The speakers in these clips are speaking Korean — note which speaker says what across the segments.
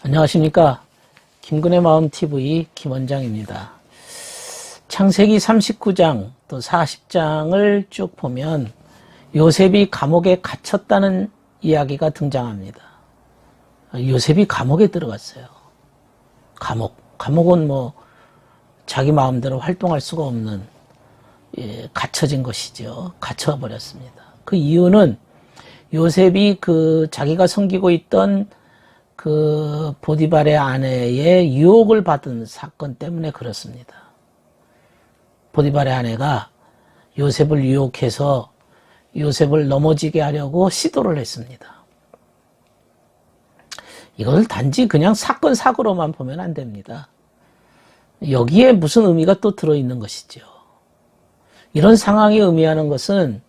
Speaker 1: 안녕하십니까. 김근의 마음TV 김원장입니다. 창세기 39장 또 40장을 쭉 보면 요셉이 감옥에 갇혔다는 이야기가 등장합니다. 요셉이 감옥에 들어갔어요. 감옥은 뭐 자기 마음대로 활동할 수가 없는 갇혀진 것이죠. 갇혀버렸습니다. 그 이유는 요셉이 자기가 섬기고 있던 그 보디발의 아내의 유혹을 받은 사건 때문에 그렇습니다. 보디발의 아내가 요셉을 유혹해서 요셉을 넘어지게 하려고 시도를 했습니다. 이것을 단지 그냥 사건 사고로만 보면 안 됩니다. 여기에 무슨 의미가 또 들어있는 것이죠. 이런 상황이 의미하는 것은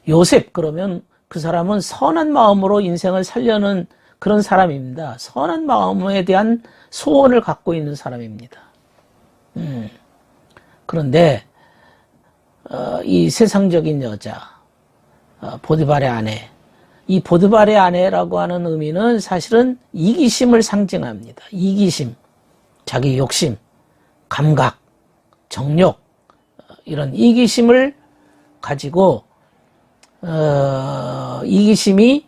Speaker 1: 요셉, 그러면 그 사람은 선한 마음으로 인생을 살려는 그런 사람입니다. 선한 마음에 대한 소원을 갖고 있는 사람입니다. 그런데 이 세상적인 여자, 보디발의 아내, 이 보디발의 아내라고 하는 의미는 사실은 이기심을 상징합니다. 이기심, 자기 욕심, 감각, 정욕, 이런 이기심을 가지고 이기심이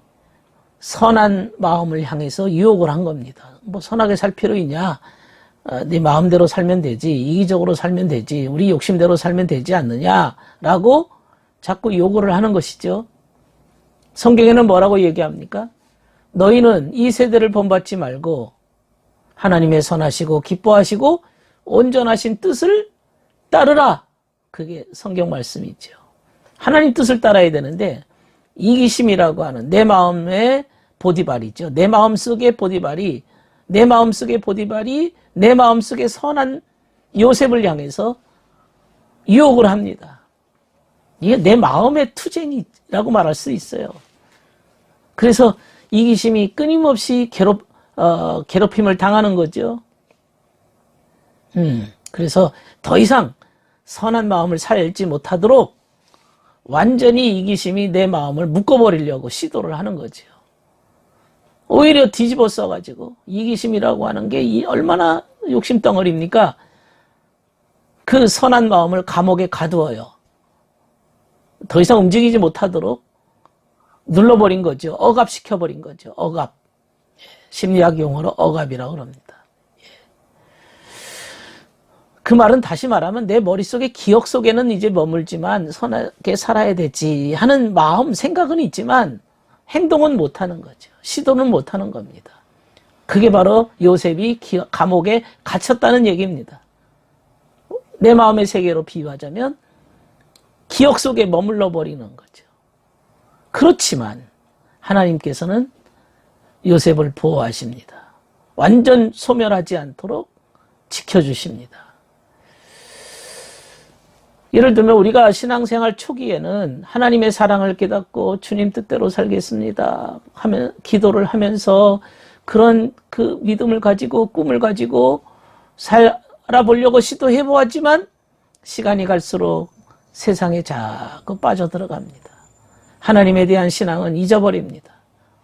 Speaker 1: 선한 마음을 향해서 유혹을 한 겁니다. 뭐 선하게 살 필요 있냐? 네 마음대로 살면 되지, 이기적으로 살면 되지, 우리 욕심대로 살면 되지 않느냐라고 자꾸 요구를 하는 것이죠. 성경에는 뭐라고 얘기합니까? 너희는 이 세대를 본받지 말고 하나님의 선하시고 기뻐하시고 온전하신 뜻을 따르라. 그게 성경 말씀이죠. 하나님 뜻을 따라야 되는데 이기심이라고 하는 내 마음의 보디발이죠. 내 마음속의 보디발이 내 마음속의 선한 요셉을 향해서 유혹을 합니다. 이게 내 마음의 투쟁이라고 말할 수 있어요. 그래서 이기심이 끊임없이 괴롭힘을 당하는 거죠. 그래서 더 이상 선한 마음을 살지 못하도록 완전히 이기심이 내 마음을 묶어버리려고 시도를 하는 거죠. 오히려 뒤집어 써가지고 이기심이라고 하는 게 얼마나 욕심덩어리입니까? 그 선한 마음을 감옥에 가두어요. 더 이상 움직이지 못하도록 눌러버린 거죠. 억압시켜버린 거죠. 억압. 심리학 용어로 억압이라고 합니다. 그 말은 다시 말하면 내 머릿속에 기억 속에는 이제 머물지만 선하게 살아야 되지 하는 마음, 생각은 있지만 행동은 못하는 거죠. 시도는 못하는 겁니다. 그게 바로 요셉이 감옥에 갇혔다는 얘기입니다. 내 마음의 세계로 비유하자면 기억 속에 머물러 버리는 거죠. 그렇지만 하나님께서는 요셉을 보호하십니다. 완전 소멸하지 않도록 지켜주십니다. 예를 들면 우리가 신앙생활 초기에는 하나님의 사랑을 깨닫고 주님 뜻대로 살겠습니다 하면 기도를 하면서 그런 그 믿음을 가지고 꿈을 가지고 살아보려고 시도해 보았지만 시간이 갈수록 세상에 자꾸 빠져들어갑니다. 하나님에 대한 신앙은 잊어버립니다.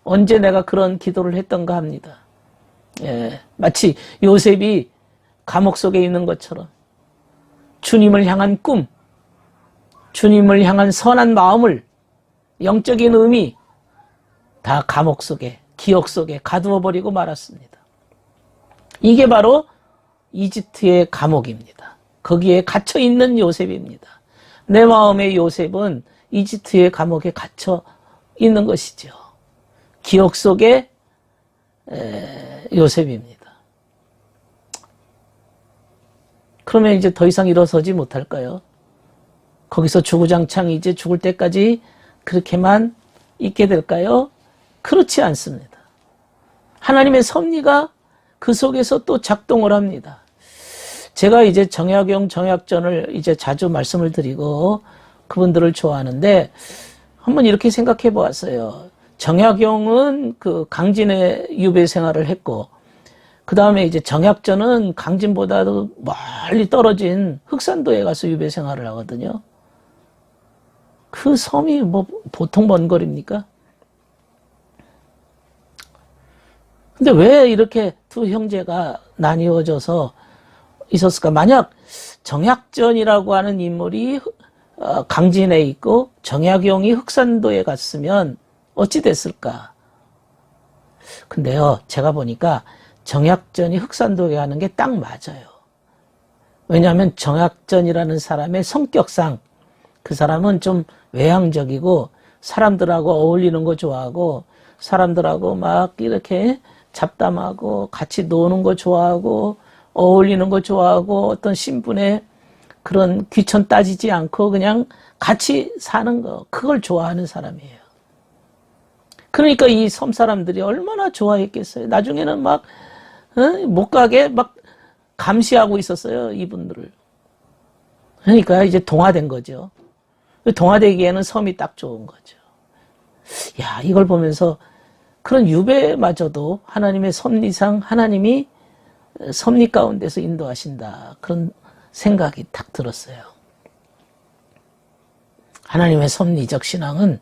Speaker 1: 언제 내가 그런 기도를 했던가 합니다. 마치 요셉이 감옥 속에 있는 것처럼 주님을 향한 꿈, 주님을 향한 선한 마음을, 영적인 의미 다 감옥 속에, 기억 속에 가두어버리고 말았습니다. 이게 바로 이집트의 감옥입니다. 거기에 갇혀있는 요셉입니다. 내 마음의 요셉은 이집트의 감옥에 갇혀 있는 것이죠. 기억 속의 요셉입니다. 그러면 이제 더 이상 일어서지 못할까요? 거기서 주구장창 이제 죽을 때까지 그렇게만 있게 될까요? 그렇지 않습니다. 하나님의 섭리가 그 속에서 또 작동을 합니다. 제가 이제 정약용, 정약전을 이제 자주 말씀을 드리고 그분들을 좋아하는데 한번 이렇게 생각해 보았어요. 정약용은 그 강진의 유배 생활을 했고 그 다음에 이제 정약전은 강진보다도 멀리 떨어진 흑산도에 가서 유배 생활을 하거든요. 그 섬이 뭐 보통 먼 거리입니까? 근데 왜 이렇게 두 형제가 나뉘어져서 있었을까? 만약 정약전이라고 하는 인물이 강진에 있고 정약용이 흑산도에 갔으면 어찌 됐을까? 근데요, 제가 보니까 정약전이 흑산도에 가는 게 딱 맞아요. 왜냐하면 정약전이라는 사람의 성격상 그 사람은 좀 외향적이고 사람들하고 어울리는 거 좋아하고 사람들하고 막 이렇게 잡담하고 같이 노는 거 좋아하고 어울리는 거 좋아하고 어떤 신분의 그런 귀천 따지지 않고 그냥 같이 사는 거, 그걸 좋아하는 사람이에요. 그러니까 이 섬 사람들이 얼마나 좋아했겠어요. 나중에는 막 못 가게 막 감시하고 있었어요, 이분들을. 그러니까 이제 동화된 거죠. 동화되기에는 섬이 딱 좋은 거죠. 야, 이걸 보면서 그런 유배마저도 하나님의 섭리상 하나님이 섭리 가운데서 인도하신다, 그런 생각이 딱 들었어요. 하나님의 섭리적 신앙은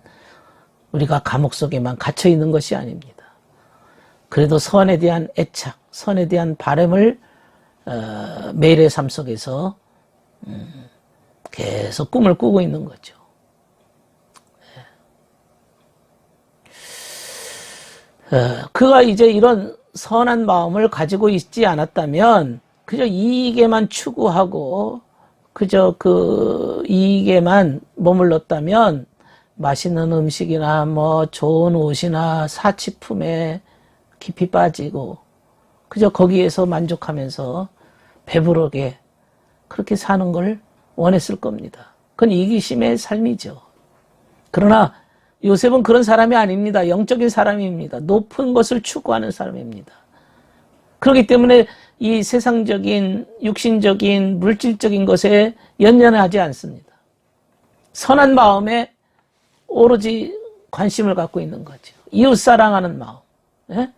Speaker 1: 우리가 감옥 속에만 갇혀 있는 것이 아닙니다. 그래도 선에 대한 애착, 선에 대한 바람을 매일의 삶 속에서 계속 꿈을 꾸고 있는 거죠. 그가 이제 이런 선한 마음을 가지고 있지 않았다면 그저 이익에만 추구하고 그저 그 이익에만 머물렀다면 맛있는 음식이나 뭐 좋은 옷이나 사치품에 깊이 빠지고 그저 거기에서 만족하면서 배부르게 그렇게 사는 걸 원했을 겁니다. 그건 이기심의 삶이죠. 그러나 요셉은 그런 사람이 아닙니다. 영적인 사람입니다. 높은 것을 추구하는 사람입니다. 그렇기 때문에 이 세상적인, 육신적인, 물질적인 것에 연연하지 않습니다. 선한 마음에 오로지 관심을 갖고 있는 거죠. 이웃 사랑하는 마음. 예?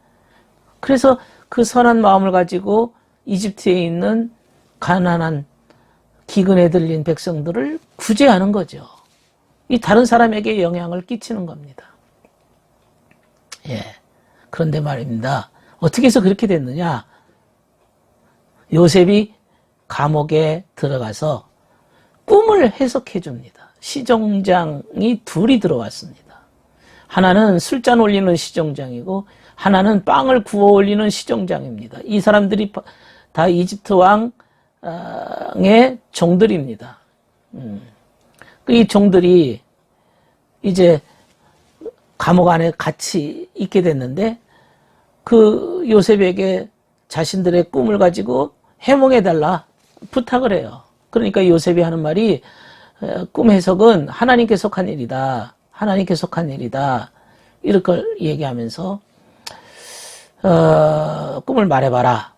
Speaker 1: 그래서 그 선한 마음을 가지고 이집트에 있는 가난한 기근에 들린 백성들을 구제하는 거죠. 이 다른 사람에게 영향을 끼치는 겁니다. 예. 그런데 말입니다. 어떻게 해서 그렇게 됐느냐? 요셉이 감옥에 들어가서 꿈을 해석해 줍니다. 시종장이 둘이 들어왔습니다. 하나는 술잔 올리는 시종장이고 하나는 빵을 구워 올리는 시종장입니다. 이 사람들이 다 이집트 왕의 종들입니다. 이 종들이 이제 감옥 안에 같이 있게 됐는데 그 요셉에게 자신들의 꿈을 가지고 해몽해달라 부탁을 해요. 그러니까 요셉이 하는 말이 꿈 해석은 하나님께 속한 일이다. 하나님께 속한 일이다. 이렇게 얘기하면서 꿈을 말해봐라.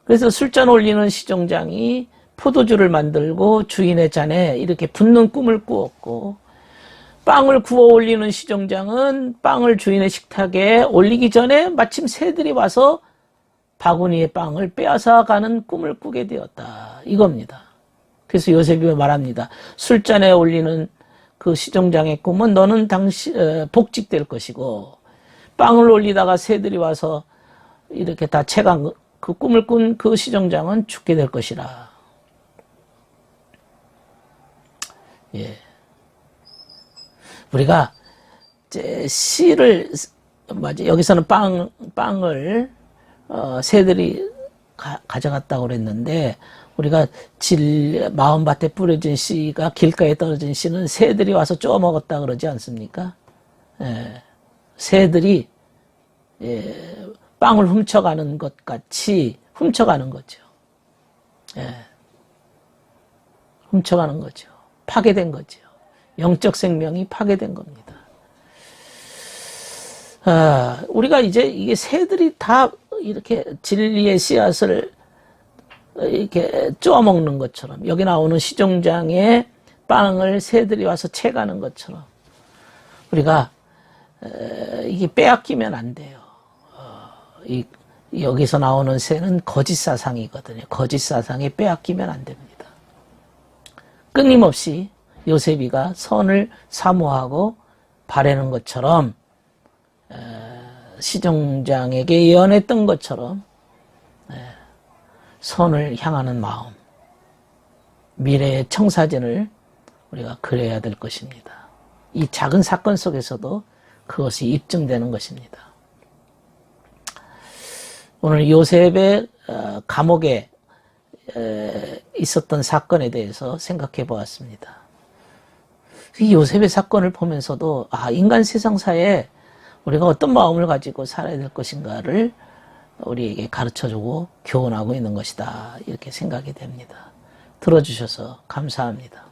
Speaker 1: 그래서 술잔 올리는 시종장이 포도주를 만들고 주인의 잔에 이렇게 붓는 꿈을 꾸었고 빵을 구워 올리는 시종장은 빵을 주인의 식탁에 올리기 전에 마침 새들이 와서 바구니의 빵을 빼앗아 가는 꿈을 꾸게 되었다. 이겁니다. 그래서 요셉이 말합니다. 술잔에 올리는 그 시종장의 꿈은 너는 복직될 것이고 빵을 올리다가 새들이 와서 이렇게 다 채간 그 꿈을 꾼 그 시종장은 죽게 될 것이라. 예. 우리가 이제 씨를 여기서는 빵을 새들이 가져갔다고 그랬는데 우리가 마음밭에 뿌려진 씨가 길가에 떨어진 씨는 새들이 와서 쪼아 먹었다 그러지 않습니까? 예. 새들이 빵을 훔쳐가는 것 같이 훔쳐가는 거죠. 예. 훔쳐가는 거죠. 파괴된 거죠. 영적 생명이 파괴된 겁니다. 우리가 이제 이게 새들이 다 이렇게 진리의 씨앗을 이렇게 쪼아 먹는 것처럼 여기 나오는 시종장의 빵을 새들이 와서 채가는 것처럼 우리가 이게 빼앗기면 안 돼요. 여기서 나오는 새는 거짓 사상이거든요. 거짓 사상에 빼앗기면 안 됩니다. 끊임없이 요셉이가 선을 사모하고 바라는 것처럼 시종장에게 예언했던 것처럼 선을 향하는 마음, 미래의 청사진을 우리가 그려야 될 것입니다. 이 작은 사건 속에서도 그것이 입증되는 것입니다. 오늘 요셉의 감옥에 있었던 사건에 대해서 생각해 보았습니다. 이 요셉의 사건을 보면서도 인간 세상사에 우리가 어떤 마음을 가지고 살아야 될 것인가를 우리에게 가르쳐주고 교훈하고 있는 것이다. 이렇게 생각이 됩니다. 들어주셔서 감사합니다.